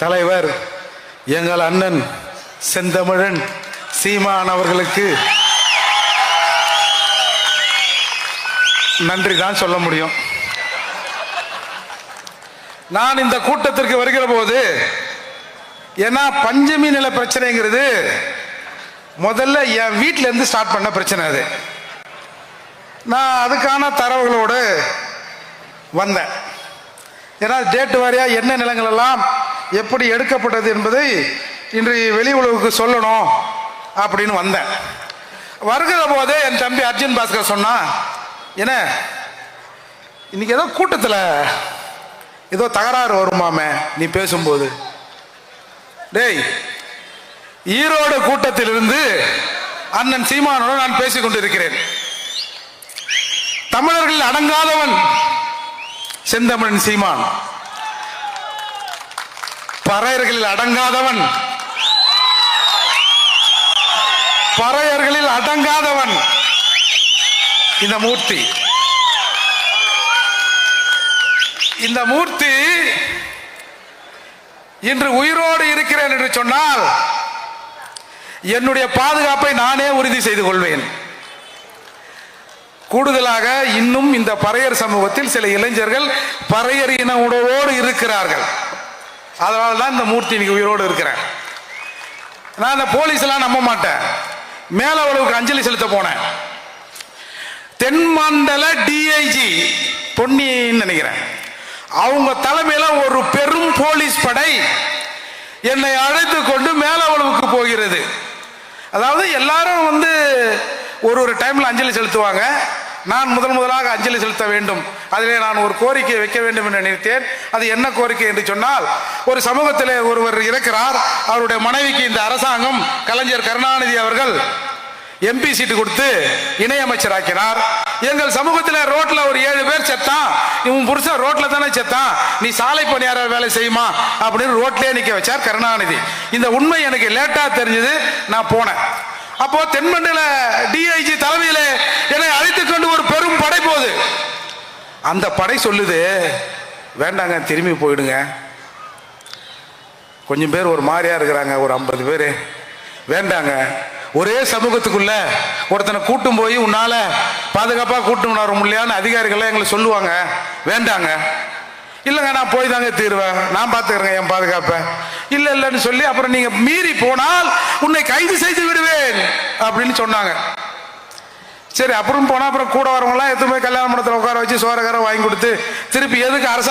தலைவர் எங்கள் அண்ணன் செந்தமிழன் சீமான் அவர்களுக்கு நன்றி தான் சொல்ல முடியும். நான் இந்த கூட்டத்திற்கு வருகிற போது, ஏன்னா பஞ்சமி நில பிரச்சனைங்கிறது முதல்ல என் வீட்டில இருந்து ஸ்டார்ட் பண்ண பிரச்சனை. அது நான் அதுக்கான தரவுகளோடு வந்தேன். ஏன்னா டேட் வாரியா என்ன நிலங்கள் எல்லாம் எப்படி எடுக்கப்பட்டது என்பதை இன்று வெளி உலகுக்கு சொல்லணும் அப்படின்னு வந்தேன். வருகிற போதே என் தம்பி அர்ஜுன் பாஸ்கர் சொன்னா, என்ன இன்னைக்கு ஏதோ கூட்டத்தில் ஏதோ தகராறு வருமாமே நீ பேசும்போது. டேய், ஈரோடு கூட்டத்திலிருந்து அண்ணன் சீமானோடு நான் பேசிக் கொண்டிருக்கிறேன். தமிழர்கள் அடங்காதவன் செந்தமிழன் சீமான், பறையர்களில் அடங்காதவன், பறையர்களில் அடங்காதவன் இந்த மூர்த்தி. இந்த மூர்த்தி இன்று உயிரோடு இருக்கிறேன் என்று சொன்னால் என்னுடைய பாதுகாப்பை நானே உறுதி செய்து கொள்வேன். கூடுதலாக இன்னும் இந்த பறையர் சமூகத்தில் சில இளைஞர்கள் பறையர் இன உணவோடு இருக்கிறார்கள். அதனால தான் இந்த மூர்த்தி இன்னைக்கு உயிரோடு இருக்கிறேன். நான் இந்த போலீஸ் எல்லாம் நம்ப மாட்டேன். மேலவளவுக்கு அஞ்சலி செலுத்த போனேன். தென்மண்டல டிஐஜி பொன்னின்னு நினைக்கிறேன், அவங்க தலைமையில ஒரு பெரும் போலீஸ் படை என்னை அழைத்து கொண்டு மேலவளவுக்கு போகிறது. அதாவது எல்லாரும் ஒரு டைம்ல அஞ்சலி செலுத்துவாங்க. நான் முதலாக அஞ்சலி செலுத்த வேண்டும். அதிலே நான் ஒரு கோரிக்கை வைக்க வேண்டும் என்று நினைத்தேன். அது என்ன கோரிக்கை என்று சொன்னால், ஒரு சமூகத்திலே ஒருவர் இருக்கிறார். அவருடைய மனைவிக்கு இந்த அரசாங்கம் கலைஞர் கருணாநிதி அவர்கள் எம்பி சீட்டு கொடுத்து இணையமைச்சர் ஆக்கினார். எங்கள் சமூகத்தில் ரோட்ல ஒரு 7 பேர் செத்தான். இவன் புருஷன் ரோட்ல தானே செத்தான், நீ சாலை பணியாளர் வேலை செய்யுமா அப்படின்னு ரோட்லயே நிக்க வச்சார் கருணாநிதி. இந்த உண்மை எனக்கு லேட்டா தெரிஞ்சது. நான் போனேன். அப்போ தென்மண்டல டிஐஜி தலைமையில என்னை அழைத்து கொண்டு ஒரு பெரும் படை போகுது. அந்த படை சொல்லுது, வேண்டாங்க திரும்பி போயிடுங்க. கொஞ்சம் பேர் ஒரு மாதிரியா இருக்கிறாங்க, ஒரு 50 பேர், வேண்டாங்க. ஒரே சமூகத்துக்குள்ள ஒருத்தனை கூட்டும் போய் உன்னால பாதுகாப்பா கூட்டும் வர முடியலையான்னு அதிகாரிகள் எங்களை சொல்லுவாங்க, வேண்டாங்க. இல்லைங்க நான் போய் தாங்க தீருவேன், நான் பார்த்துக்கிறேங்க என் பாதுகாப்பை. இல்லைன்னு சொல்லி அப்புறம் நீங்க மீறி போனால் உன்னை கைது செய்து விடுவேன் அப்படின்னு சொன்னாங்க. சரி, அப்புறம் போனா அப்புறம் கூட வரவங்களாம் எத்தனை கல்யாண மண்டபத்தில் உட்கார வச்சு சோரகாரம் வாங்கி கொடுத்து திருப்பி எதுக்கு அரசாங்கம்